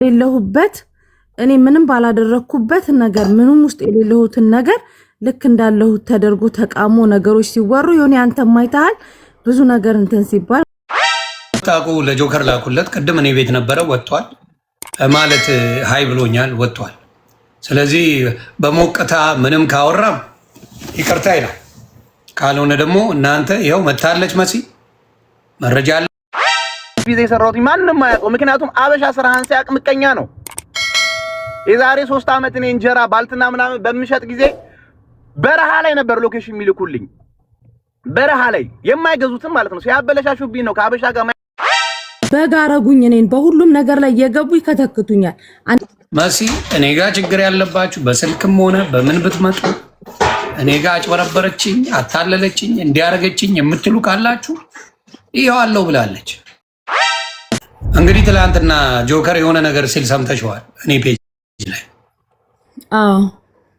የሌለሁበት እኔ ምንም ባላደረኩበት ነገር ምንም ውስጥ የሌለሁትን ነገር ልክ እንዳለሁት ተደርጎ ተቃሞ ነገሮች ሲወሩ የሆነ አንተ ማይታል ብዙ ነገር እንትን ሲባል ታቁ ለጆከር ላኩለት። ቅድም እኔ ቤት ነበረ ወጥቷል ማለት ሃይ ብሎኛል ወጥቷል። ስለዚህ በሞቅታ ምንም ካወራም ይቅርታ ይላል። ካልሆነ ደግሞ እናንተ ይኸው መታለች መሲ መረጃ አለ ጊዜ ሰራውት ማንንም አያውቀው። ምክንያቱም አበሻ ስራህን ሲያውቅ ምቀኛ ነው። የዛሬ 3 ዓመት እኔ እንጀራ ባልትና ምናምን በምሸጥ ጊዜ በረሃ ላይ ነበር ሎኬሽን የሚልኩልኝ። በረሃ ላይ የማይገዙትም ማለት ነው። ሲያበለሻሹብኝ ነው ከአበሻ ጋር በጋረጉኝ እኔን በሁሉም ነገር ላይ የገቡ ይከተክቱኛል። መሲ እኔ ጋር ችግር ያለባችሁ በስልክም ሆነ በምን ብትመጡ እኔ ጋር አጭበረበረችኝ፣ አታለለችኝ፣ እንዲያረገችኝ የምትሉ ካላችሁ ይሄው አለው ብላለች። እንግዲህ ትላንትና ጆከር የሆነ ነገር ሲል ሰምተሽዋል። እኔ ፔጅ ላይ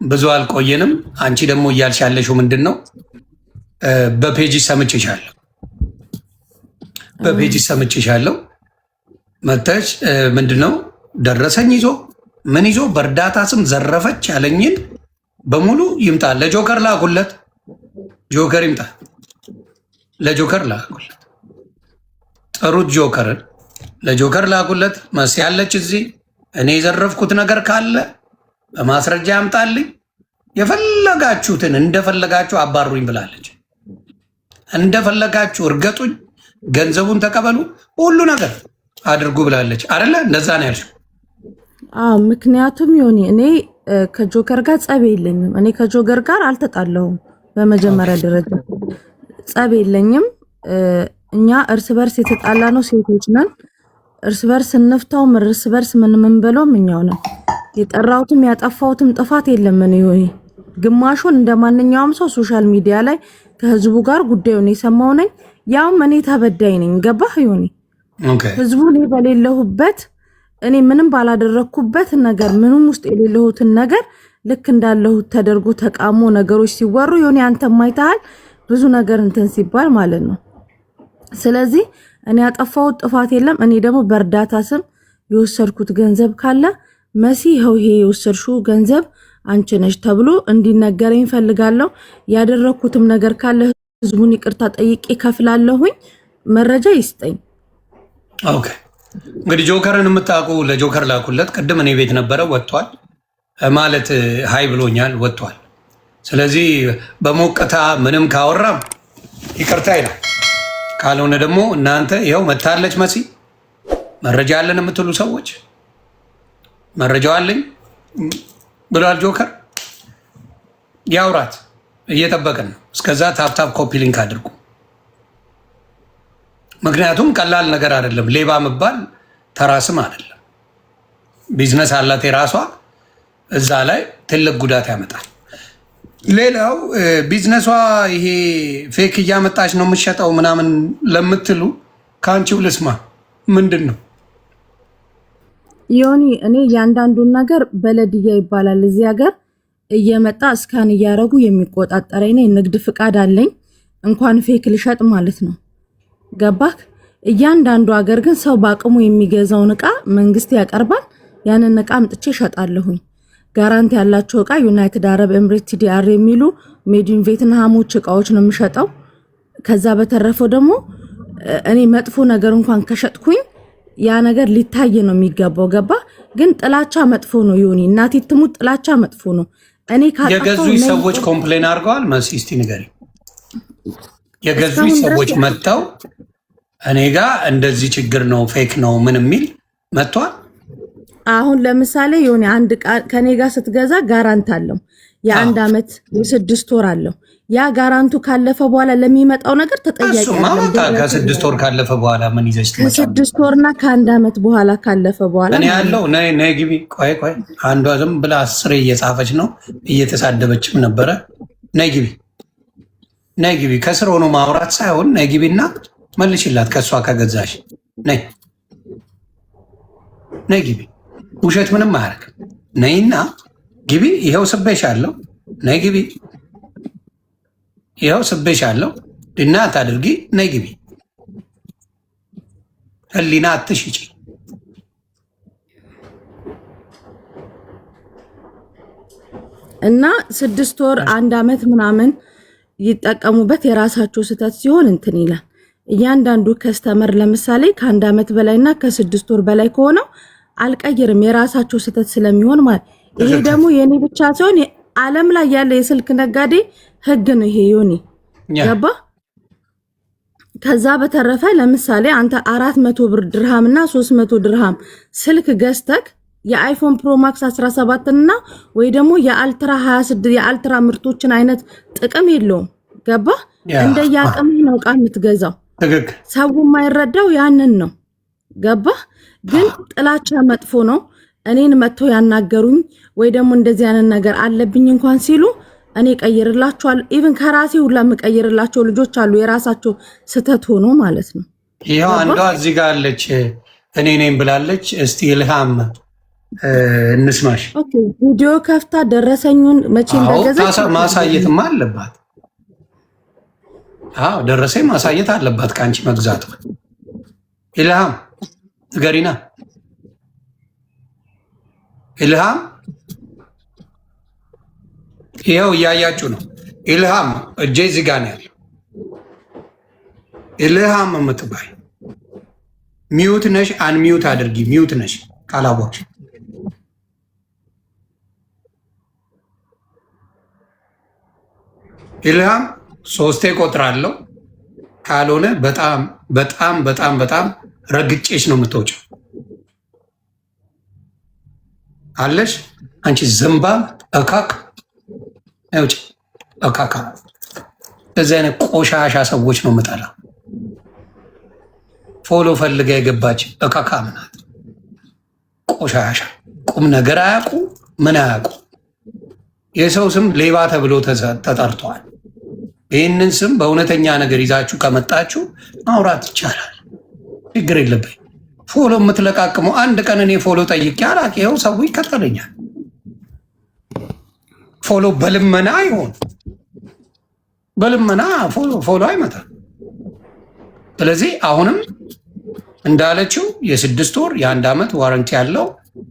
ብዙ አልቆየንም። አንቺ ደግሞ እያልሽ ያለሽው ምንድን ነው? በፔጅ ሰምቼሻለሁ፣ በፔጅ ሰምቼሻለሁ። መተሽ ምንድን ነው ደረሰኝ ይዞ ምን ይዞ በእርዳታ ስም ዘረፈች ያለኝን በሙሉ ይምጣ። ለጆከር ላኩለት፣ ጆከር ይምጣ፣ ለጆከር ላኩለት። ጥሩት ጆከርን ለጆከር ላኩለት። መሲ ያለች እዚህ እኔ የዘረፍኩት ነገር ካለ በማስረጃ ያምጣልኝ። የፈለጋችሁትን እንደፈለጋችሁ አባሩኝ ብላለች። እንደፈለጋችሁ እርገጡኝ፣ ገንዘቡን ተቀበሉ፣ ሁሉ ነገር አድርጉ ብላለች አይደለ? እንደዛ ነው ያልሽው? ምክንያቱም ዮኒ እኔ ከጆከር ጋር ጸብ የለኝም። እኔ ከጆከር ጋር አልተጣላሁም። በመጀመሪያ ደረጃ ጸብ የለኝም። እኛ እርስ በርስ የተጣላ ነው ሴቶች ነን። እርስ በርስ እንፍታው፣ እርስ በርስ ምን በለውም እኛው ነን። የጠራሁትም ያጠፋሁትም ጥፋት የለም። እኔ ዮኒ ግማሹን እንደማንኛውም ሰው ሶሻል ሚዲያ ላይ ከህዝቡ ጋር ጉዳዩን የሰማው ነኝ። ያውም እኔ ተበዳይ ነኝ። ገባህ ዮኒ? ህዝቡ እኔ በሌለሁበት እኔ ምንም ባላደረኩበት ነገር ምንም ውስጥ የሌለሁትን ነገር ልክ እንዳለሁት ተደርጎ ተቃሞ ነገሮች ሲወሩ ዮኒ አንተ ማይታል ብዙ ነገር እንትን ሲባል ማለት ነው። ስለዚህ እኔ ያጠፋሁት ጥፋት የለም። እኔ ደግሞ በእርዳታ ስም የወሰድኩት ገንዘብ ካለ መሲ ይሄው ይሄ የወሰድሽው ገንዘብ አንቺ ነሽ ተብሎ እንዲነገረኝ ፈልጋለሁ። ያደረኩትም ነገር ካለ ህዝቡን ይቅርታ ጠይቄ ከፍላለሁኝ። መረጃ ይስጠኝ። ኦኬ እንግዲህ ጆከርን የምታውቁ ለጆከር ላኩለት። ቅድም እኔ ቤት ነበረ ወጥቷል ማለት ሃይ ብሎኛል ወጥቷል። ስለዚህ በሞቅታ ምንም ካወራም ይቅርታ ይላል። ካልሆነ ደግሞ እናንተ ይኸው መታለች መሲ መረጃ አለን የምትሉ ሰዎች መረጃው አለኝ ብሏል ጆከር። ያውራት እየጠበቅን ነው። እስከዛ ታፕታፕ ኮፒ ሊንክ አድርጉ። ምክንያቱም ቀላል ነገር አይደለም። ሌባ መባል ተራስም አይደለም። ቢዝነስ አላት የራሷ፣ እዛ ላይ ትልቅ ጉዳት ያመጣል። ሌላው ቢዝነሷ ይሄ ፌክ እያመጣች ነው የምትሸጠው ምናምን ለምትሉ ከአንቺው ልስማ። ምንድን ነው ዮኒ? እኔ ያንዳንዱን ነገር በለድያ ይባላል እዚህ ሀገር እየመጣ እስካን እያረጉ የሚቆጣጠረኝ ነው። ንግድ ፍቃድ አለኝ እንኳን ፌክ ልሸጥ ማለት ነው። ገባክ? እያንዳንዱ ሀገር ግን ሰው በአቅሙ የሚገዛውን እቃ መንግስት ያቀርባል። ያንን እቃ አምጥቼ እሸጣለሁኝ። ጋራንቲ ያላቸው እቃ ዩናይትድ አረብ ኤምሬት ቲዲአር የሚሉ ሜዲን ቬትናሞች እቃዎች ነው የሚሸጠው። ከዛ በተረፈው ደግሞ እኔ መጥፎ ነገር እንኳን ከሸጥኩኝ ያ ነገር ሊታይ ነው የሚገባው። ገባ? ግን ጥላቻ መጥፎ ነው ዮኒ። እናቴ ትሙት ጥላቻ መጥፎ ነው። እኔ የገዙ ሰዎች ኮምፕሌን አድርገዋል። መሲ እስቲ ንገሪ። የገዙ ሰዎች መጥተው እኔ ጋር እንደዚህ ችግር ነው ፌክ ነው ምን የሚል መጥቷል። አሁን ለምሳሌ የሆነ አንድ ከኔ ጋር ስትገዛ ጋራንት አለው። የአንድ ዓመት የ6 ወር አለው። ያ ጋራንቱ ካለፈ በኋላ ለሚመጣው ነገር ተጠያቂ ነው። ከ6 ወር ካለፈ በኋላ ምን ይዘሽ ትመጣለሽ? ከ6 ወርና ከ1 ዓመት በኋላ ካለፈ በኋላ እኔ ያለው ነይ ግቢ። ቆይ አንዷ ዝም ብላ 10 እየጻፈች ነው እየተሳደበችም ነበረ። ነይ ግቢ። ከስር ሆኖ ማውራት ሳይሆን ነይ ግቢና መልሽላት። ከሷ ከገዛሽ ነይ ግቢ። ውሸት ምንም አያደርግም። ነይና ግቢ። ይኸው ስቤሻለሁ። ነይ ግቢ። ይኸው ስቤሻለሁ። ድና አታድርጊ። ነይ ግቢ። ህሊና አትሽጪ። እና 6 ወር 1 ዓመት ምናምን ይጠቀሙበት የራሳቸው ስተት ሲሆን እንትን ይላል። እያንዳንዱ ከስተመር ለምሳሌ ከ1 ዓመት በላይና ከ6 ወር በላይ ከሆነው አልቀይርም የራሳቸው ስተት ስለሚሆን ማለት። ይሄ ደግሞ የኔ ብቻ ሳይሆን ዓለም ላይ ያለ የስልክ ነጋዴ ህግ ነው ይሄ ዮኒ ገባ። ከዛ በተረፈ ለምሳሌ አንተ 400 ብር ድርሃም እና 300 ድርሃም ስልክ ገዝተክ የአይፎን ፕሮ ማክስ 17 እና ወይ ደግሞ የአልትራ 26 የአልትራ ምርቶችን አይነት ጥቅም የለውም ገባ። እንደያቀም ነው ዕቃ የምትገዛው። ሰው የማይረዳው ያንን ነው ገባ። ግን ጥላቻ መጥፎ ነው። እኔን መጥቶ ያናገሩኝ ወይ ደግሞ እንደዚህ አይነት ነገር አለብኝ እንኳን ሲሉ እኔ ቀይርላቸዋል። ኢቭን ከራሴ ሁላ የምቀይርላቸው ልጆች አሉ የራሳቸው ስተት ሆኖ ማለት ነው። ይሄው አንዷ እዚህ ጋር አለች እኔ ነኝ ብላለች። እስቲ ኢልሃም እንስማሽ። ኦኬ ቪዲዮ ከፍታ ደረሰኙን መቼ እንደገዛች ማሳየትማ አለባት። አዎ ደረሰኝ ማሳየት አለባት ካንቺ መግዛት። ኢልሃም ገሪና ኢልሃም ይሄው እያያችሁ ነው። ኢልሃም እጄ እዚህ ጋር ነው ያለው። ኢልሃም የምትባይ ሚዩት ነሽ፣ አንሚዩት አድርጊ። ሚዩት ነሽ ካላወቅሽ። ኢልሃም 3 ቆጥራለሁ። ካልሆነ በጣም በጣም በጣም በጣም ረግጬሽ ነው የምትወጪው። አለሽ አንቺ ዘንባም እካክ አይውጭ እካካ። እዚህ አይነት ቆሻሻ ሰዎች ነው የምጠላ። ፎሎ ፈልጋ የገባች እካካ ምናት ቆሻሻ፣ ቁም ነገር አያውቁ ምን አያውቁ። የሰው ስም ሌባ ተብሎ ተጠርቷል። ይህንን ስም በእውነተኛ ነገር ይዛችሁ ከመጣችሁ ማውራት ይቻላል። ችግር የለብኝ። ፎሎ የምትለቃቅመው አንድ ቀን እኔ ፎሎ ጠይቄ አላውቅም። ይኸው ሰው ይከተለኛል። ፎሎ በልመና አይሆን፣ በልመና ፎሎ አይመጣም። ስለዚህ አሁንም እንዳለችው የ6 ወር የ1 ዓመት ዋረንቲ ያለው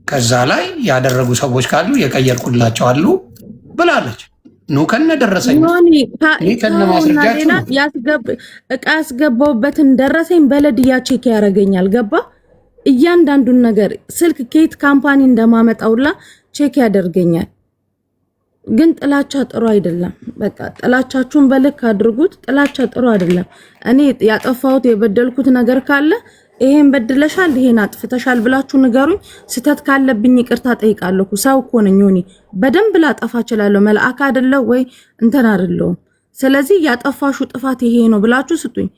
ከዛ ላይ ያደረጉ ሰዎች ካሉ የቀየርኩላቸው አሉ ብላለች። ኑ ከነ ደረሰኝ ከነ ማስረጃችሁ እቃ ያስገባውበትን ደረሰኝ በለድያ ቼክ ያደርገኛል ገባ። እያንዳንዱን ነገር ስልክ ኬት ካምፓኒ እንደማመጣውላ ቼክ ያደርገኛል። ግን ጥላቻ ጥሩ አይደለም። በቃ ጥላቻችሁን በልክ አድርጉት። ጥላቻ ጥሩ አይደለም። እኔ ያጠፋሁት የበደልኩት ነገር ካለ ይሄን በድለሻል፣ ይሄን አጥፍተሻል ብላችሁ ንገሩኝ። ስተት ካለብኝ ይቅርታ ጠይቃለሁ። ሰው እኮ ነኝ እኔ በደንብ ላጠፋ እችላለሁ። መልአክ አይደለም ወይ እንትን አይደለም። ስለዚህ ያጠፋሹ ጥፋት ይሄ ነው ብላችሁ ስጡኝ።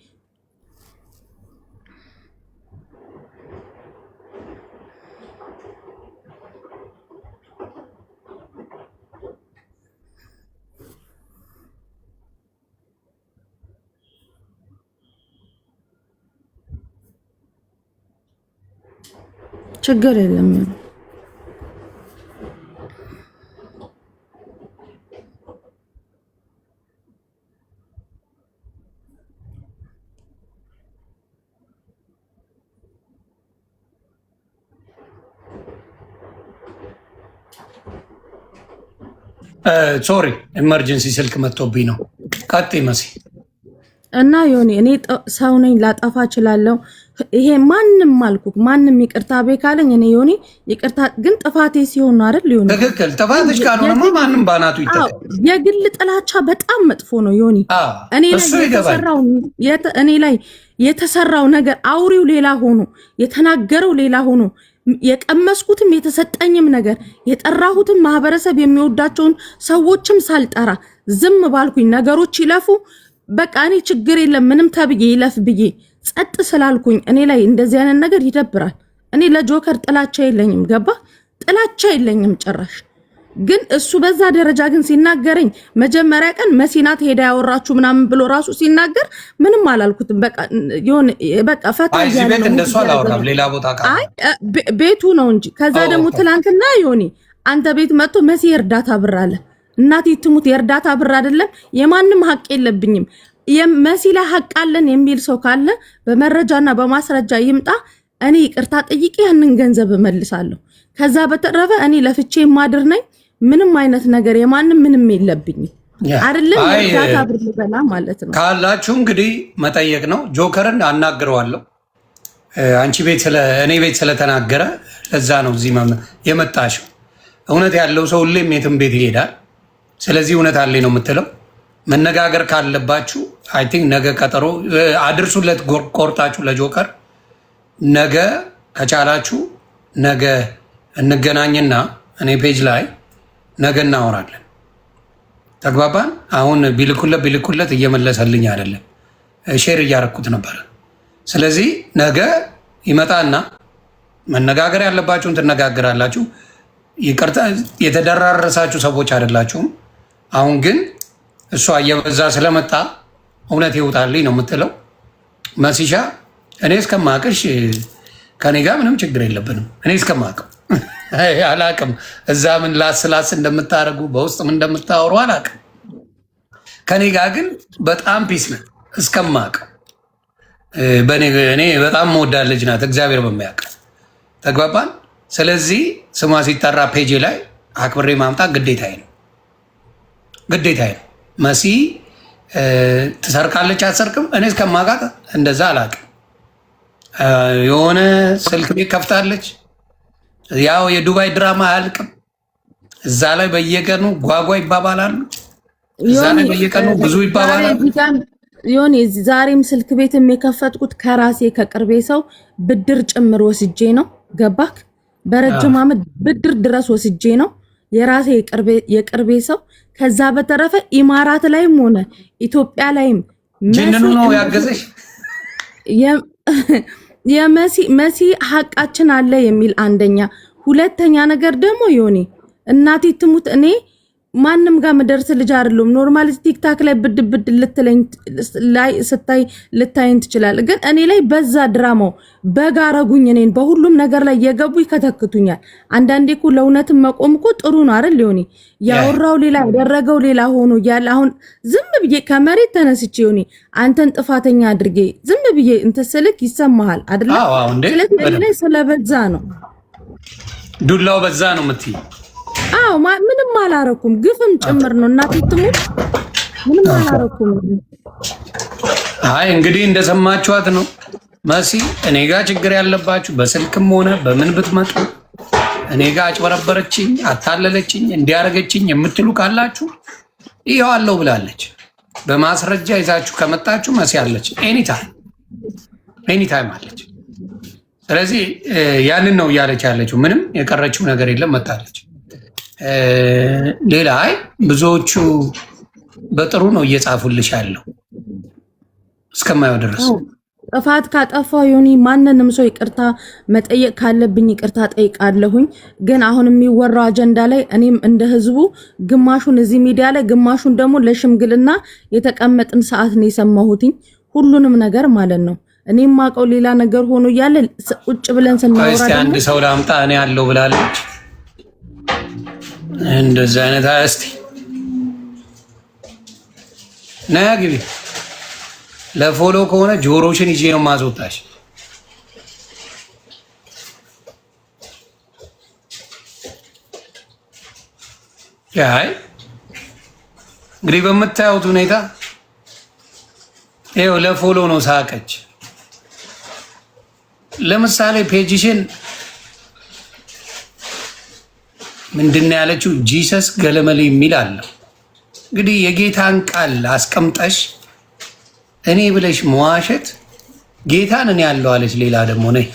ችግር የለም። ሶሪ ኤመርጀንሲ ስልክ መጥቶብኝ ነው። ቀጥይ መሲ። እና ዮኒ እኔ ሰው ነኝ ላጠፋ እችላለሁ። ይሄ ማንም አልኩክ ማንም ይቅርታ ቤካለኝ እኔ ዮኒ ይቅርታ ግን ጥፋቴ ሲሆን ነው አይደል ዮኒ? ትክክል። ጥፋትሽ ካልሆነማ ማንም ባናቱ ይተካል። የግል ጥላቻ በጣም መጥፎ ነው ዮኒ። እኔ ላይ የተሰራው ነገር አውሪው ሌላ ሆኖ የተናገረው ሌላ ሆኖ የቀመስኩትም የተሰጠኝም ነገር የጠራሁትም ማህበረሰብ የሚወዳቸውን ሰዎችም ሳልጠራ ዝም ባልኩኝ ነገሮች ይለፉ በቃ እኔ ችግር የለም ምንም ተብዬ ይለፍ ብዬ ጸጥ ስላልኩኝ እኔ ላይ እንደዚህ አይነት ነገር ይደብራል። እኔ ለጆከር ጥላቻ የለኝም ገባ ጥላቻ የለኝም ጭራሽ። ግን እሱ በዛ ደረጃ ግን ሲናገረኝ መጀመሪያ ቀን መሲናት ሄዳ ያወራችሁ ምናምን ብሎ ራሱ ሲናገር ምንም አላልኩትም። በቃ ፈታ ቤት እንደሱ አላወራም ሌላ ቦታ ቤቱ ነው እንጂ። ከዛ ደግሞ ትላንትና ዮኒ አንተ ቤት መጥቶ መሲ እርዳታ ብር አለ እናቴ ትሙት የእርዳታ ብር አይደለም የማንም ሀቅ የለብኝም። የመሲ ላይ ሀቅ አለን የሚል ሰው ካለ በመረጃና በማስረጃ ይምጣ። እኔ ይቅርታ ጠይቄ ያንን ገንዘብ እመልሳለሁ። ከዛ በተረፈ እኔ ለፍቼ ማድር ነኝ ምንም አይነት ነገር የማንም ምንም የለብኝም አይደለም። የዳታ ብር ልበላ ማለት ነው ካላችሁ እንግዲህ መጠየቅ ነው። ጆከርን አናግረዋለሁ። አንቺ ቤት እኔ ቤት ስለተናገረ ለዛ ነው እዚህ የመጣሽው። እውነት ያለው ሰው ሁሌም የትም ቤት ይሄዳል። ስለዚህ እውነት አለኝ ነው የምትለው። መነጋገር ካለባችሁ አይ ቲንክ ነገ ቀጠሮ አድርሱለት ቆርጣችሁ ለጆከር። ነገ ከቻላችሁ ነገ እንገናኝና እኔ ፔጅ ላይ ነገ እናወራለን። ተግባባን? አሁን ቢልኩለት እየመለሰልኝ አይደለም፣ ሼር እያረኩት ነበረ። ስለዚህ ነገ ይመጣና መነጋገር ያለባችሁን ትነጋገራላችሁ። ይቅርታ የተደራረሳችሁ ሰዎች አይደላችሁም። አሁን ግን እሷ እየበዛ ስለመጣ እውነት ይውጣልኝ ነው የምትለው። መሲሻ እኔ እስከማቅሽ ከኔ ጋር ምንም ችግር የለብንም። እኔ እስከማቅም አላቅም። እዛ ምን ላስላስ እንደምታደርጉ በውስጥ ምን እንደምታወሩ አላቅም። ከኔ ጋር ግን በጣም ፒስ ነን እስከማቅም። እኔ በጣም መወዳት ልጅ ናት፣ እግዚአብሔር በሚያውቅ ተግባባን። ስለዚህ ስሟ ሲጠራ ፔጄ ላይ አክብሬ ማምጣት ግዴታዬ ነው። መሲ ትሰርቃለች አትሰርቅም፣ እኔ እስከማውቃት እንደዛ አላቅም። የሆነ ስልክ ቤት ከፍታለች፣ ያው የዱባይ ድራማ አያልቅም። እዛ ላይ በየቀኑ ጓጓ ይባባላሉ፣ እዛ ላይ በየቀኑ ብዙ ይባባላሉ። ዮኒ ዛሬም ስልክ ቤት የከፈትኩት ከራሴ ከቅርቤ ሰው ብድር ጭምር ወስጄ ነው። ገባክ? በረጅም ዓመት ብድር ድረስ ወስጄ ነው የራሴ የቅርቤ ሰው። ከዛ በተረፈ ኢማራት ላይም ሆነ ኢትዮጵያ ላይም ጅንኑ ነው ያገዘሽ። መሲ ሀቃችን አለ የሚል አንደኛ። ሁለተኛ ነገር ደግሞ ዮኒ እናቴ ትሙት እኔ ማንም ጋር መደርስ ልጅ አይደለም። ኖርማሊ ቲክታክ ላይ ብድ ልትለኝ ላይ ስታይ ልታይን ትችላል። ግን እኔ ላይ በዛ ድራማው በጋረጉኝ እኔን በሁሉም ነገር ላይ የገቡ ይከተክቱኛል። አንዳንዴ እኮ ለእውነትም መቆም እኮ ጥሩ ነው አይደል? ዮኒ ያወራው ሌላ ያደረገው ሌላ ሆኖ ያለ አሁን ዝም ብዬ ከመሬት ተነስቼ ዮኒ አንተን ጥፋተኛ አድርጌ ዝም ብዬ እንትን ስልክ ይሰማሃል አይደል? ስለዚህ ላይ ስለበዛ ነው ዱላው በዛ ነው የምትይ። አዎ ምንም አላረኩም፣ ግፍም ጭምር ነው። እናቴ ትሙት ምንም አላረኩም። አይ እንግዲህ እንደሰማችኋት ነው መሲ። እኔ ጋር ችግር ያለባችሁ በስልክም ሆነ በምን ብትመጡ እኔ ጋር አጭበረበረችኝ፣ አታለለችኝ፣ እንዲያረገችኝ የምትሉ ካላችሁ ይኸው አለው ብላለች። በማስረጃ ይዛችሁ ከመጣችሁ መሲ አለች፣ ኤኒታይም አለች። ስለዚህ ያንን ነው እያለች ያለችው። ምንም የቀረችው ነገር የለም፣ መታለች። ሌላ ብዙዎቹ በጥሩ ነው እየጻፉልሽ ያለው እስከማየው ድረስ። ጥፋት ካጠፋው ዮኒ ማንንም ሰው ይቅርታ መጠየቅ ካለብኝ ይቅርታ ጠይቃለሁኝ። ግን አሁን የሚወራው አጀንዳ ላይ እኔም እንደ ህዝቡ ግማሹን እዚህ ሚዲያ ላይ ግማሹን ደግሞ ለሽምግልና የተቀመጥን ሰዓት ነው የሰማሁትኝ ሁሉንም ነገር ማለት ነው። እኔም ማቀው ሌላ ነገር ሆኖ እያለ ቁጭ ብለን ስናወራ እስቲ አንድ ሰው ላምጣ እኔ ያለው ብላለች። እንደዛ አይነት እስቲ ነይ ግቢ። ለፎሎ ከሆነ ጆሮሽን ይዤ ነው ማስወጣሽ። ያይ እንግዲህ በምታዩት ሁኔታ ይኸው ለፎሎ ነው ሳቀች። ለምሳሌ ፔጅሽን ምንድነው ያለችው? ጂሰስ ገለመሌ የሚል አለ። እንግዲህ የጌታን ቃል አስቀምጠሽ እኔ ብለሽ መዋሸት ጌታን እኔ ያለው አለች። ሌላ ደግሞ ነይ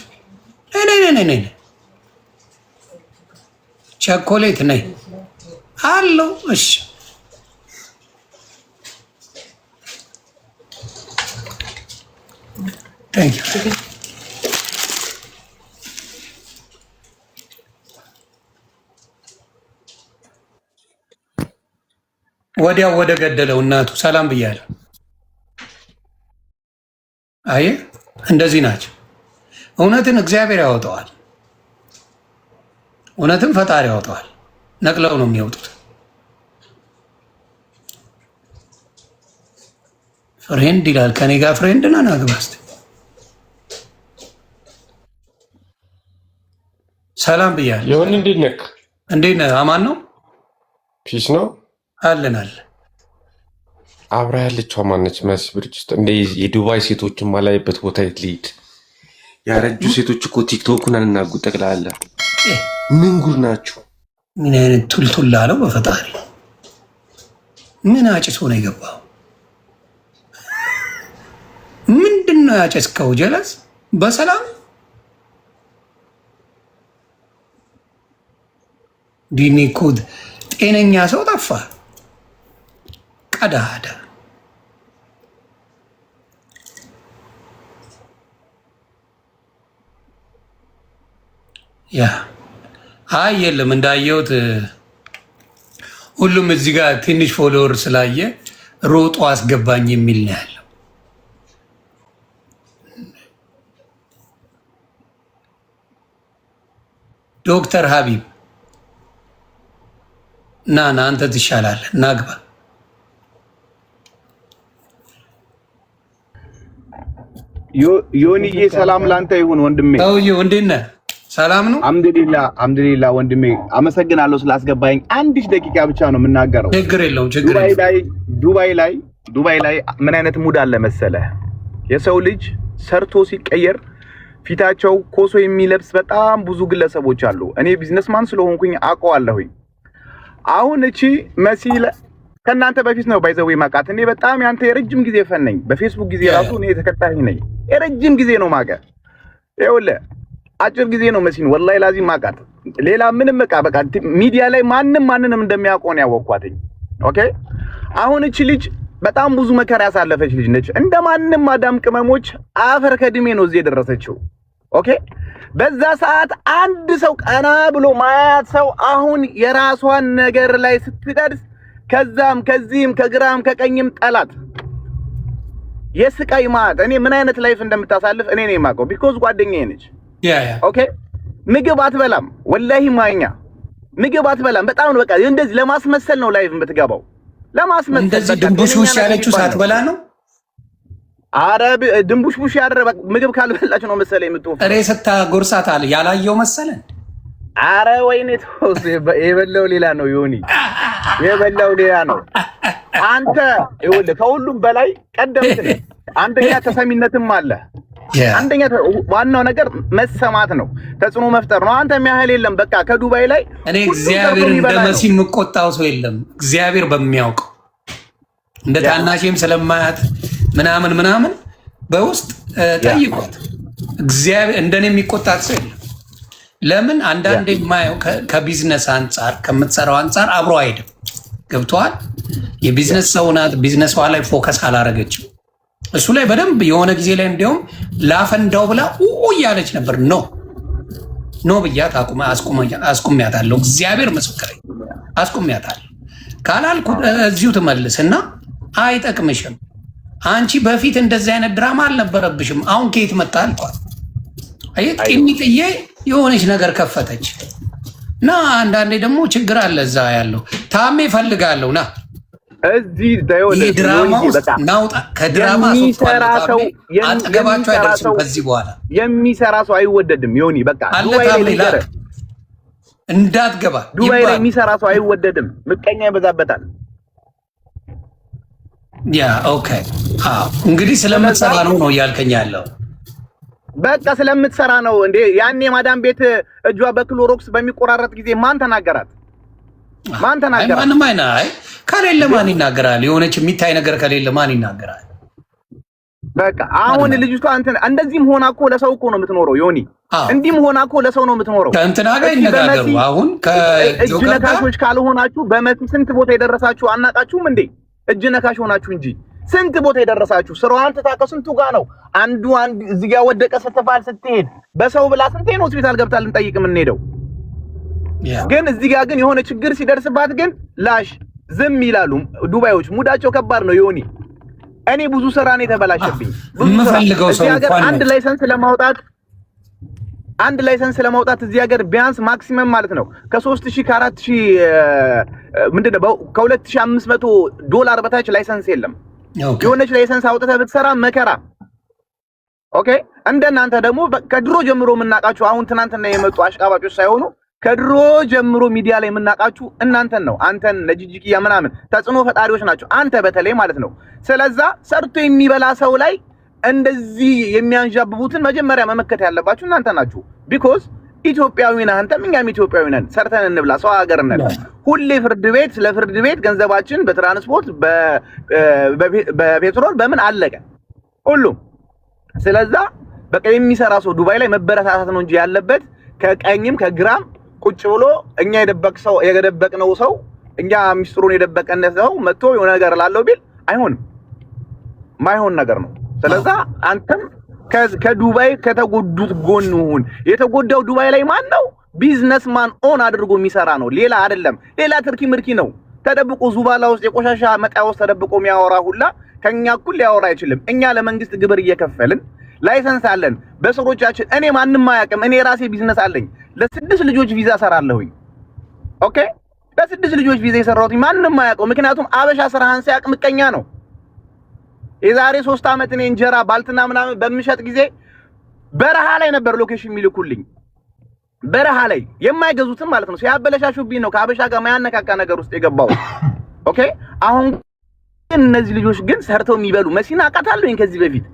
ቸኮሌት ነይ አለው። እሺ ታንክ ዩ። ወዲያው ወደ ገደለው እናቱ ሰላም ብያለሁ። አየህ እንደዚህ ናቸው። እውነትን እግዚአብሔር ያወጣዋል፣ እውነትን ፈጣሪ ያወጣዋል። ነቅለው ነው የሚያወጡት። ፍሬንድ ይላል። ከኔ ጋር ፍሬንድ ና ናግባ እስኪ። ሰላም ብያለሁ። ይሁን እንዴት ነህ? እንዴት ነህ? አማን ነው ፒስ ነው አለናል። አብራ ያለችው ማነች? መሲ ብርጅስቶን እንደ የዱባይ ሴቶችን ማላይበት ቦታ የት ልሂድ? ያረጁ ሴቶች እኮ ቲክቶኩን አናጉ ጠቅላላ ምን ጉድ ናችሁ? ምን አይነት ቱልቱላ ነው በፈጣሪ። ምን አጭሶ ነው የገባው? ምንድነው ያጨስከው? ጀለስ በሰላም ዲኒ ኮድ ጤነኛ ሰው ጠፋ። ቀዳዳ ያ አይ የለም እንዳየሁት ሁሉም እዚህ ጋር ትንሽ ፎሎወር ስላየ ሮጦ አስገባኝ የሚል ነው ያለው። ዶክተር ሀቢብ ና አንተ ትሻላለህ፣ ናግባ። ዮኒዬ ሰላም ላንተ ይሁን ወንድሜ። ሰውዬው እንዴት ነህ? ሰላም ነው? አልሐምዱሊላህ ወንድሜ፣ አመሰግናለሁ ስላስገባኝ። አንዲት ደቂቃ ብቻ ነው የምናገረው። ችግር የለውም ችግር የለውም። ዱባይ ላይ ምን አይነት ሙድ አለ መሰለህ? የሰው ልጅ ሰርቶ ሲቀየር ፊታቸው ኮሶ የሚለብስ በጣም ብዙ ግለሰቦች አሉ። እኔ ቢዝነስማን ስለሆንኩኝ አውቀዋለሁኝ። አሁን እቺ መሲ ከእናንተ በፊት ነው ባይዘው ማቃት። እኔ በጣም ያንተ የረጅም ጊዜ ፈን ነኝ። በፌስቡክ ጊዜ ራሱ እኔ ተከታይ ነኝ። የረጅም ጊዜ ነው ማቀ ይኸውልህ፣ አጭር ጊዜ ነው መሲን ወላሂ ላዚም ማቃት። ሌላ ምንም በቃ ሚዲያ ላይ ማንንም እንደሚያውቀው ነው ያወቅኳትኝ። ኦኬ አሁን እቺ ልጅ በጣም ብዙ መከራ ያሳለፈች ልጅ ነች። እንደማንም ማዳም ቅመሞች አፈር ከድሜ ነው እዚህ የደረሰችው። ኦኬ በዛ ሰዓት አንድ ሰው ቀና ብሎ ማያት ሰው አሁን የራሷን ነገር ላይ ስትደርስ ከዛም ከዚህም ከግራም ከቀኝም ጠላት የስቃይ ማት። እኔ ምን አይነት ላይፍ እንደምታሳልፍ እኔ ነኝ የማውቀው። ቢኮዝ ጓደኛዬ ነች። ኦኬ ምግብ አትበላም፣ ወላሂ ማኛ ምግብ አትበላም። በጣም ነው በቃ እንደዚህ ለማስመሰል ነው ላይፍ የምትገባው። ለማስመሰል እንደዚህ ድንቡሽቡሽ ያለችው ሳትበላ ነው። አረብ ድንቡሽቡሽ ያደረ ምግብ ካልበላች ነው መሰለኝ የምትወፍ ጥሬ ስታጎርሳት አለ ያላየው መሰለን። አረ ወይኔ ተውስ፣ የበላው ሌላ ነው ዮኒ፣ የበላው ሌላ ነው። አንተ ይኸውልህ ከሁሉም በላይ ቀደምት ነህ። አንደኛ ተሰሚነትም አለ። አንደኛ ዋናው ነገር መሰማት ነው፣ ተጽዕኖ መፍጠር ነው። አንተ የሚያህል የለም። በቃ ከዱባይ ላይ እኔ እግዚአብሔር እንደ መሲ የምቆጣው ሰው የለም። እግዚአብሔር በሚያውቀው እንደ ታናሽም ስለማያት ምናምን በውስጥ ጠይቋት። እግዚአብሔር እንደኔ የሚቆጣት ሰው የለም። ለምን አንዳንዴ የማየው ከቢዝነስ አንጻር ከምትሰራው አንጻር አብሮ አይደለም። ገብቶሃል? የቢዝነስ ሰው ናት። ቢዝነሷ ላይ ፎከስ አላረገችም። እሱ ላይ በደንብ የሆነ ጊዜ ላይ እንዲያውም ላፈንዳው ብላ እያለች ነበር። ኖ ብያት አስቁሚያታለሁ። እግዚአብሔር ምስክሬ አስቁሚያታለሁ። ካላልኩ እዚሁ ትመልስና አይጠቅምሽም። አንቺ በፊት እንደዚህ አይነት ድራማ አልነበረብሽም። አሁን ከየት መጣ አልኳት። አየት ቂሚጥዬ የሆነች ነገር ከፈተች እና አንዳንዴ ደግሞ ችግር አለ እዛ ያለው ታሜ ፈልጋለሁ ና እዚህ ድራማ ናውጣ። ከድራማ አጠገባቸው አይደርስም። ከዚህ በኋላ የሚሰራ ሰው አይወደድም። ዮኒ በቃ እንዳትገባ ዱባይ ላይ የሚሰራ ሰው አይወደድም። ምቀኛ ይበዛበታል። ያ ኦኬ። እንግዲህ ስለምትሰራ ነው እያልከኝ ያለው። በቃ ስለምትሰራ ነው እንዴ? ያኔ ማዳም ቤት እጇ በክሎሮክስ በሚቆራረጥ ጊዜ ማን ተናገራት? ማንም አይ ከሌለ ማን ይናገራል? የሆነች የሚታይ ነገር ከሌለ ማን ይናገራል? በቃ አሁን ልጅቷ እንደዚህም ሆና እኮ ለሰው እኮ ነው የምትኖረው ዮኒ። እንዲህም ሆና እኮ ለሰው ነው የምትኖረው። ከእንትና ጋር ይነጋገሩ። አሁን እጅ ነካሾች ካልሆናችሁ በመሲ ስንት ቦታ የደረሳችሁ አናቃችሁም እንዴ? እጅ ነካሽ ሆናችሁ እንጂ ስንት ቦታ የደረሳችሁ። ስራዋን ተታከ ስንቱ ጋር ነው አንዱ እዚህ ጋር ወደቀ ስትባል ስትሄድ በሰው ብላ ስንቴ ነው ሆስፒታል ገብታ ልንጠይቅ የምንሄደው። ግን እዚህ ጋር ግን የሆነ ችግር ሲደርስባት ግን ላሽ ዝም ይላሉ። ዱባዮች ሙዳቸው ከባድ ነው ዮኒ። እኔ ብዙ ስራ ነው የተበላሸብኝ። የምፈልገው ሰው እንኳን አንድ ላይሰንስ ለማውጣት እዚህ ሀገር ቢያንስ ማክሲመም ማለት ነው ከ3000 ከ4000 ምንድነው $2500 በታች ላይሰንስ የለም። የሆነች ላይሰንስ አውጥተህ ብትሰራ መከራ። ኦኬ እንደናንተ ደግሞ ከድሮ ጀምሮ የምናውቃቸው አሁን ትናንትና የመጡ አሽቃባጮች ሳይሆኑ ከድሮ ጀምሮ ሚዲያ ላይ የምናውቃችሁ እናንተን ነው። አንተን ለጂጂኪያ ምናምን ተጽዕኖ ፈጣሪዎች ናቸው። አንተ በተለይ ማለት ነው። ስለዛ ሰርቶ የሚበላ ሰው ላይ እንደዚህ የሚያንዣብቡትን መጀመሪያ መመከት ያለባችሁ እናንተ ናችሁ። ቢኮዝ ኢትዮጵያዊ ነህ አንተም እኛም ኢትዮጵያዊ ነን። ሰርተን እንብላ፣ ሰው ሀገር ነን። ሁሌ ፍርድ ቤት ለፍርድ ቤት ገንዘባችን በትራንስፖርት በፔትሮል በምን አለቀ ሁሉም። ስለዛ በቃ የሚሰራ ሰው ዱባይ ላይ መበረታታት ነው እንጂ ያለበት ከቀኝም ከግራም ቁጭ ብሎ እኛ የደበቅነው ሰው እኛ ሚስጥሩን የደበቀን ሰው መጥቶ የሆነ ነገር ላለው ቢል አይሆንም፣ ማይሆን ነገር ነው። ስለዛ አንተም ከዱባይ ከተጎዱት ጎን ሁን። የተጎዳው ዱባይ ላይ ማን ነው? ቢዝነስማን ኦን አድርጎ የሚሰራ ነው፣ ሌላ አይደለም። ሌላ ትርኪ ምርኪ ነው ተደብቆ ዙባላ ውስጥ የቆሻሻ መጣያ ውስጥ ተደብቆ የሚያወራ ሁላ ከኛ እኩል ሊያወራ አይችልም። እኛ ለመንግስት ግብር እየከፈልን ላይሰንስ አለን በስሮቻችን። እኔ ማንንም አያውቅም። እኔ ራሴ ቢዝነስ አለኝ። ለ6 ልጆች ቪዛ ሰራለሁኝ። ኦኬ፣ ለ6 ልጆች ቪዛ የሰራሁት ማንንም አያውቀው። ምክንያቱም አበሻ ስራህን ሲያውቅ ምቀኛ ነው። የዛሬ 3 ዓመት እኔ እንጀራ ባልትና ምናምን በምሸጥ ጊዜ በረሃ ላይ ነበር ሎኬሽን የሚልኩልኝ። በረሃ ላይ የማይገዙትም ማለት ነው። ሲያበለሻሹብኝ ነው ከአበሻ ጋር ማያነካካ ነገር ውስጥ የገባው። ኦኬ፣ አሁን ግን እነዚህ ልጆች ግን ሰርተው የሚበሉ መሲና አውቃታለሁኝ ከዚህ በፊት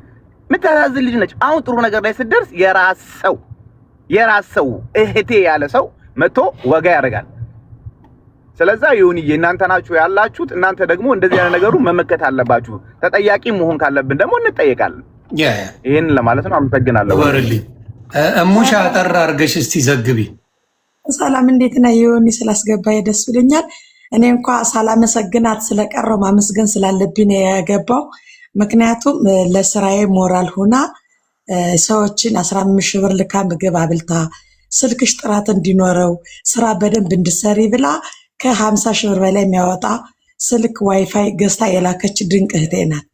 ምታሳዝን ልጅ ነች። አሁን ጥሩ ነገር ላይ ስትደርስ የራስ ሰው እህቴ ያለ ሰው መጥቶ ወጋ ያደርጋል። ስለዛ ይሁንዬ እናንተ ናችሁ ያላችሁት። እናንተ ደግሞ እንደዚህ አይነት ነገሩ መመከት አለባችሁ። ተጠያቂ መሆን ካለብን ደግሞ እንጠየቃለን። ይሄን ለማለት ነው። አመሰግናለሁ። ወርልኝ እሙሻ አጠር አድርገሽ እስቲ ዘግቢ። ሰላም፣ እንዴት ነህ? ይሁን ስላስገባኝ ደስ ብሎኛል። እኔ እንኳን ሳላመሰግናት ስለቀረው ማመስገን ስላለብኝ የገባው ምክንያቱም ለስራዬ ሞራል ሆና ሰዎችን 15 ሺህ ብር ልካ ምግብ አብልታ ስልክሽ ጥራት እንዲኖረው ስራ በደንብ እንድሰሪ ብላ ከ50 ሺህ ብር በላይ የሚያወጣ ስልክ ዋይፋይ ገዝታ የላከች ድንቅ እህቴ ናት።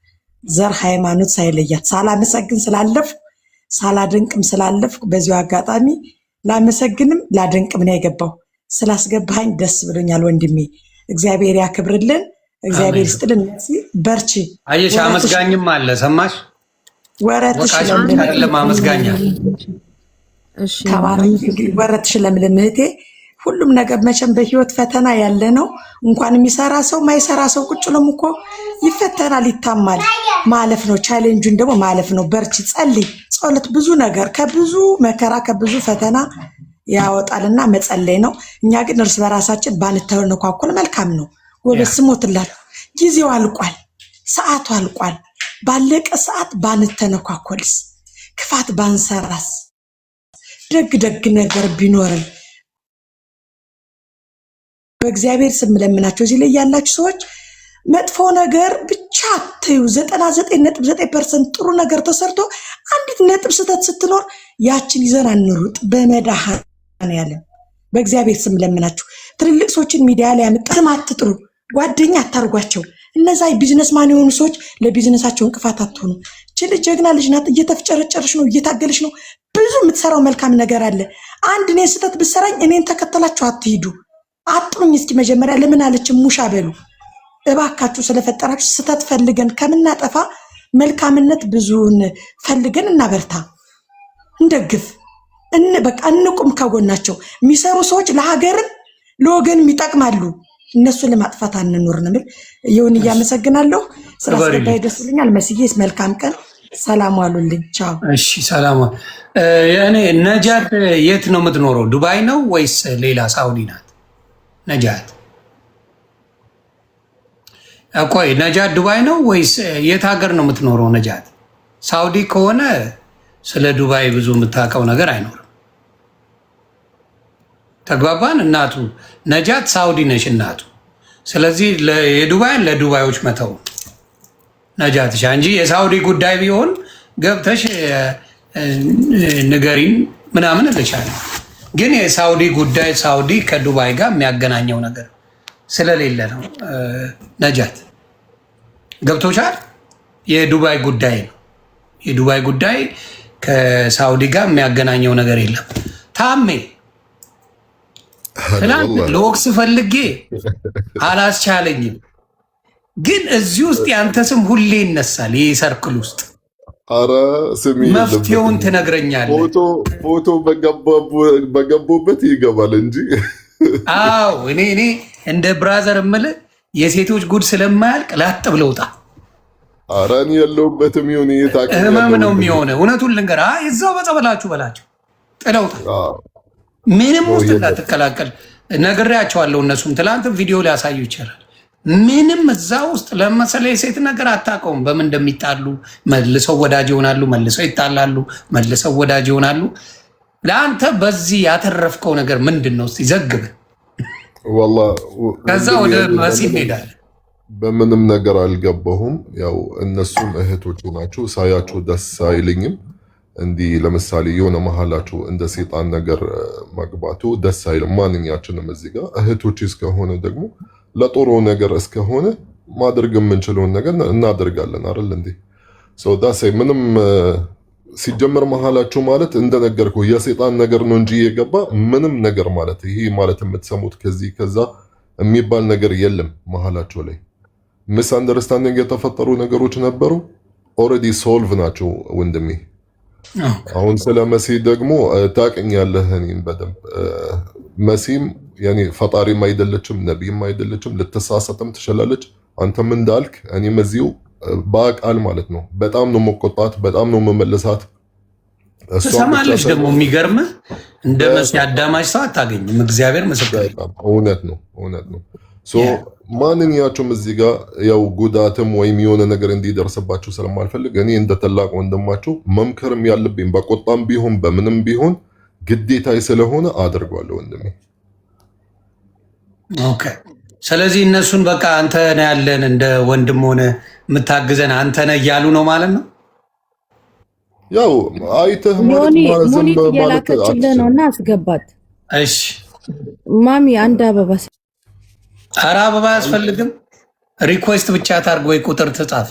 ዘር ሃይማኖት ሳይለያት ሳላመሰግን ስላለፍኩ ሳላድንቅም ስላለፍኩ በዚሁ አጋጣሚ ላመሰግንም ላድንቅም ነው የገባው። ስላስገባኝ ደስ ብሎኛል ወንድሜ። እግዚአብሔር ያክብርልን። እግዚአብሔር ይስጥልን። በርቺ። አየሽ አመስጋኝም አለ ሰማሽ? ወረትሽ ለማመስጋኛ እሺ፣ ወረትሽ ለምለም እህቴ። ሁሉም ነገር መቼም በህይወት ፈተና ያለ ነው። እንኳን የሚሰራ ሰው ማይሰራ ሰው ቁጭ ብሎም እኮ ይፈተናል፣ ይታማል። ማለፍ ነው፣ ቻሌንጁን ደግሞ ማለፍ ነው። በርቺ፣ ጸልይ። ጸሎት ብዙ ነገር ከብዙ መከራ ከብዙ ፈተና ያወጣልና መጸለይ ነው። እኛ ግን እርስ በራሳችን ባንተነኳኩል መልካም ነው። ጎበዝ ስሞትላት። ጊዜው አልቋል፣ ሰዓቱ አልቋል። ባለቀ ሰዓት ባንተነኳኮልስ፣ ክፋት ባንሰራስ፣ ደግ ነገር ቢኖርን በእግዚአብሔር ስም ለምናቸው። እዚህ ላይ ያላችሁ ሰዎች መጥፎ ነገር ብቻ አትዩ። 99.9% ጥሩ ነገር ተሰርቶ አንዲት ነጥብ ስህተት ስትኖር ያችን ይዘን አንሩጥ። በመድኃኔዓለም በእግዚአብሔር ስም ለምናችሁ። ትልልቅ ሰዎችን ሚዲያ ላይ ስም አትጥሩ፣ ጓደኛ አታርጓቸው። እነዛ ቢዝነስማን የሆኑ ሰዎች ለቢዝነሳቸው እንቅፋት አትሆኑ። እቺ ልጅ ጀግና ልጅ ናት። እየተፍጨረጨረች ነው፣ እየታገለች ነው። ብዙ የምትሰራው መልካም ነገር አለ። አንድ እኔ ስህተት ብሰራኝ እኔን ተከተላችሁ አትሂዱ። አጥሩኝ እስኪ መጀመሪያ ለምን አለች ሙሻ በሉ እባካችሁ። ስለፈጠራችሁ ስህተት ፈልገን ከምናጠፋ መልካምነት ብዙን ፈልገን እናበርታ፣ እንደግፍ፣ በቃ እንቁም ከጎናቸው። የሚሰሩ ሰዎች ለሀገርም ለወገንም ይጠቅማሉ። እነሱን ለማጥፋት አንኖር ነው። ይሁን እያመሰግናለሁ። ስላስገባይ ደስ ብሎኛል። መስዬስ መልካም ቀን። ሰላም ዋሉልኝ። ቻው። እሺ ሰላም። እኔ ነጃት የት ነው የምትኖረው? ዱባይ ነው ወይስ ሌላ ሳውዲ ናት? ነጃት ቆይ ነጃት ዱባይ ነው ወይስ የት ሀገር ነው የምትኖረው? ነጃት ሳውዲ ከሆነ ስለ ዱባይ ብዙ የምታውቀው ነገር አይኖርም። ተግባባን? እናቱ ነጃት ሳውዲ ነሽ እናቱ። ስለዚህ የዱባይን ለዱባዮች መተው ነጃትሻ እንጂ የሳውዲ ጉዳይ ቢሆን ገብተሽ ንገሪን ምናምን እልሻለሁ። ግን የሳውዲ ጉዳይ ሳውዲ ከዱባይ ጋር የሚያገናኘው ነገር ስለሌለ ነው። ነጃት ገብቶሻል? የዱባይ ጉዳይ ነው። የዱባይ ጉዳይ ከሳውዲ ጋር የሚያገናኘው ነገር የለም። ታሜ ትናንት ለወቅስ ፈልጌ አላስቻለኝም። ግን እዚህ ውስጥ ያንተ ስም ሁሌ ይነሳል። ይህ ሰርክል ውስጥ አረ ስሚ መፍትሄውን ትነግረኛለህ። ፎቶ በገቡበት ይገባል እንጂ። አዎ እኔ እንደ ብራዘር እምልህ የሴቶች ጉድ ስለማያልቅ ላጥ ብለውጣ። አረ እኔ የለሁበትም። ይሁን ህመም ነው የሚሆነ። እውነቱን ልንገርህ፣ እዛው በጸበላችሁ በላቸው ጥለውጣ። ምንም ውስጥ እንዳትቀላቀል ነግሬያቸዋለሁ። እነሱም ትላንትም ቪዲዮ ሊያሳዩ ይችላል። ምንም እዛ ውስጥ ለመሰለ የሴት ነገር አታውቀውም። በምን እንደሚጣሉ መልሰው ወዳጅ ይሆናሉ፣ መልሰው ይጣላሉ፣ መልሰው ወዳጅ ይሆናሉ። ለአንተ በዚህ ያተረፍከው ነገር ምንድን ነው? እስኪ ዘግብ። ከዛ ወደ መሲ እንሄዳለን። በምንም ነገር አልገባሁም። ያው እነሱም እህቶች ናቸው። ሳያቸው ደስ አይልኝም። እንዲህ ለምሳሌ የሆነ መሀላቸው እንደ ሴጣን ነገር መግባቱ ደስ አይልም። ማንኛችንም እዚህ ጋር እህቶች እስከሆነ ደግሞ ለጥሩ ነገር እስከሆነ ማድረግ የምንችለውን ነገር እናደርጋለን አይደል እንዴ? ምንም ሲጀመር መሀላቸው ማለት እንደነገርኩ የሴጣን ነገር ነው እንጂ የገባ ምንም ነገር ማለት ይሄ ማለት የምትሰሙት ከዚህ ከዛ የሚባል ነገር የለም። መሀላቸው ላይ ሚስ አንደርስታንዲንግ የተፈጠሩ ነገሮች ነበሩ። ኦልሬዲ ሶልቭ ናቸው ወንድሜ። አሁን ስለ መሲ ደግሞ ታውቅኛለህ እኔን በደንብ መሲም ያኔ ፈጣሪም አይደለችም ነቢይም አይደለችም። ልትሳሳትም ትችላለች። አንተም እንዳልክ እኔም እዚሁ በአቃል ማለት ነው። በጣም ነው መቆጣት፣ በጣም ነው መመለሳት። ትሰማለች ደግሞ የሚገርምህ እንደ መሲ አዳማጭ ሰው አታገኝም። እግዚአብሔር ምስክር። እውነት ነው። ማንኛቸውም እዚህ ጋር ያው ጉዳትም ወይም የሆነ ነገር እንዲደርስባቸው ስለማልፈልግ እኔ እንደ ታላቅ ወንድማቸው መምከርም ያለብኝ በቆጣም ቢሆን በምንም ቢሆን ግዴታዬ ስለሆነ አድርጓለሁ ወንድሜ። ኦኬ። ስለዚህ እነሱን በቃ አንተ ነህ ያለን እንደ ወንድም ሆነ የምታግዘን አንተ ነህ እያሉ ነው ማለት ነው። ያው አይተህ ሙኒት እየላከችልህ ነው እና አስገባት። እሺ ማሚ አንድ አበባ። ኧረ አበባ አያስፈልግም። ሪኩዌስት ብቻ ታርግ ወይ ቁጥር ትጻፍ።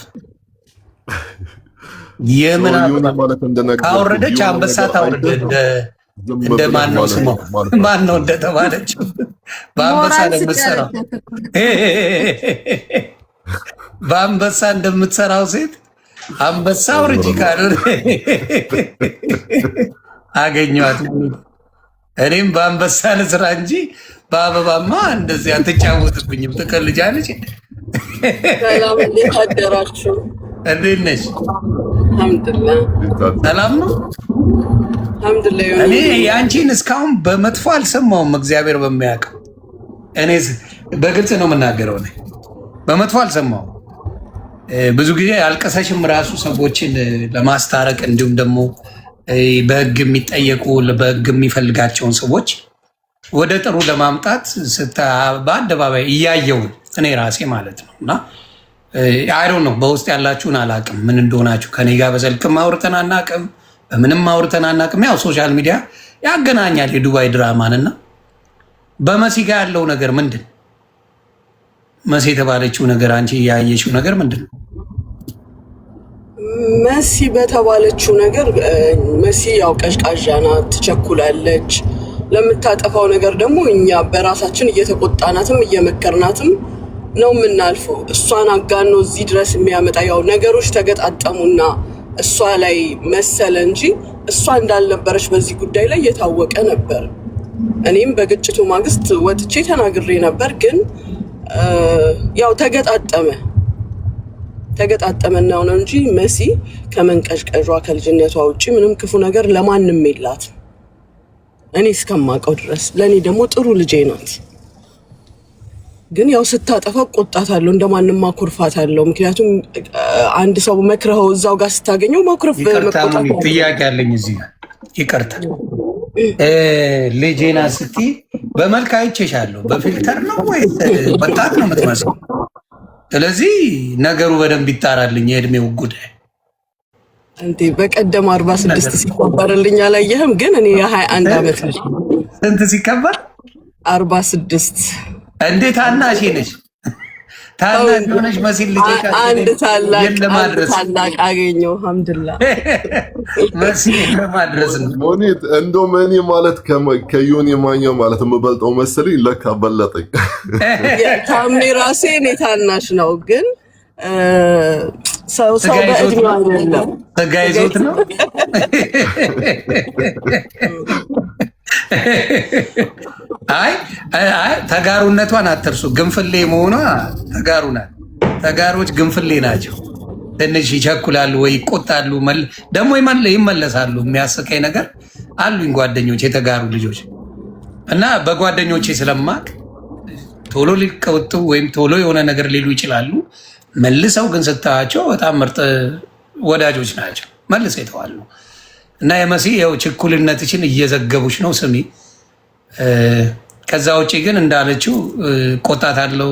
የምን ካወረደች አንበሳ ታውርድ። እንደ ማን ነው ስሟ? ማን ነው እንደተባለችው በአንበሳ እንደምትሰራው በአንበሳ እንደምትሰራው ሴት አንበሳ ውርጅ ካልሆነ አገኘኋት። እኔም በአንበሳ ልስራ እንጂ በአበባማ እንደዚህ አትጫወትብኝም። ትቀልጃለች። ሰላም፣ እንዴት አደራችሁ? እንዴት ነሽ? አልሐምዱሊላህ። ሰላም ነው። አልሐምዱሊላህ። እኔ የአንቺን እስካሁን በመጥፎ አልሰማውም። እግዚአብሔር በሚያውቀው እኔ በግልጽ ነው የምናገረው። እኔ በመጥፎ አልሰማውም። ብዙ ጊዜ አልቀሰሽም ራሱ ሰዎችን ለማስታረቅ እንዲሁም ደግሞ በህግ የሚጠየቁ በህግ የሚፈልጋቸውን ሰዎች ወደ ጥሩ ለማምጣት በአደባባይ እያየው እኔ ራሴ ማለት ነው። እና አይሮ ነው በውስጥ ያላችሁን አላቅም ምን እንደሆናችሁ። ከኔ ጋር በስልክም አውርተን አናቅም፣ በምንም አውርተን አናቅም። ያው ሶሻል ሚዲያ ያገናኛል የዱባይ ድራማን እና በመሲ ጋር ያለው ነገር ምንድን መሲ የተባለችው ነገር አንቺ ያየችው ነገር ምንድን ነው? መሲ በተባለችው ነገር መሲ ያው ቀዥቃዣ ናት፣ ትቸኩላለች። ለምታጠፋው ነገር ደግሞ እኛ በራሳችን እየተቆጣናትም እየመከርናትም ነው የምናልፈው። እሷን አጋኖ እዚህ ድረስ የሚያመጣ ያው ነገሮች ተገጣጠሙና እሷ ላይ መሰለ እንጂ እሷ እንዳልነበረች በዚህ ጉዳይ ላይ የታወቀ ነበር። እኔም በግጭቱ ማግስት ወጥቼ ተናግሬ ነበር። ግን ያው ተገጣጠመና ነው እንጂ መሲ ከመንቀዥቀዟ ከልጅነቷ ውጪ ምንም ክፉ ነገር ለማንም የላት። እኔ እስከማውቀው ድረስ ለእኔ ደግሞ ጥሩ ልጄ ናት። ግን ያው ስታጠፋ ቆጣታለሁ፣ እንደማንም ማኩርፋታለሁ። ምክንያቱም አንድ ሰው መክረኸው እዛው ጋር ስታገኘው ማኩረፍ ጥያቄ ያለኝ እዚህ ይቅርታ ልጄና ስትይ በመልክ አይቼሻለሁ። በፊልተር ነው ወይ ወጣት ነው የምትመስለው? ስለዚህ ነገሩ በደንብ ይጣራልኝ የእድሜው ጉዳይ። እንዴ በቀደም 46 ሲከበርልኝ አላየህም? ግን እኔ የ21 ዓመት ልጅ። ስንት ሲከበር? 46። እንዴት ታናሽ ነሽ? ታናሽ ሆነሽ መሲል ልጅ አንድ ታላቅ አገኘው። አልሐምዱሊላህ መሲ ለማድረስ ነው። ሞኒት እንደውም እኔ ማለት ከዮኒ ማኛ ማለት የምበልጠው መሰለኝ፣ ለካ በለጠኝ። ታሜ ራሴ እኔ ታናሽ ነው። ግን ሰው በእድሜው አይደለም። ስጋ ይዞት ነው። አይ ተጋሩነቷን አትርሱ። ግንፍሌ መሆኗ ተጋሩ ናት። ተጋሮች ግንፍሌ ናቸው። ትንሽ ይቸኩላሉ ወይ ይቆጣሉ፣ ደግሞ ይመለሳሉ። የሚያስቀኝ ነገር አሉኝ ጓደኞች የተጋሩ ልጆች እና በጓደኞቼ ስለማቅ ቶሎ ሊቀወጡ ወይም ቶሎ የሆነ ነገር ሊሉ ይችላሉ። መልሰው ግን ስታያቸው በጣም ምርጥ ወዳጆች ናቸው። መልሰው ይተዋሉ። እና የመሲ ያው ችኩልነትሽን እየዘገቡች ነው ስሚ። ከዛ ውጭ ግን እንዳለችው ቆጣታለሁ።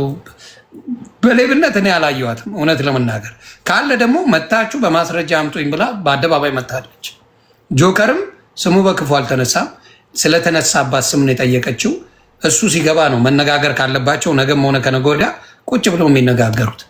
በሌብነት እኔ አላየኋትም እውነት ለመናገር ካለ ደግሞ መታችሁ በማስረጃ አምጡኝ ብላ በአደባባይ መታለች። ጆከርም ስሙ በክፉ አልተነሳም። ስለተነሳባት ስም ነው የጠየቀችው። እሱ ሲገባ ነው መነጋገር ካለባቸው ነገም ሆነ ከነገ ወዲያ ቁጭ ብለው የሚነጋገሩት።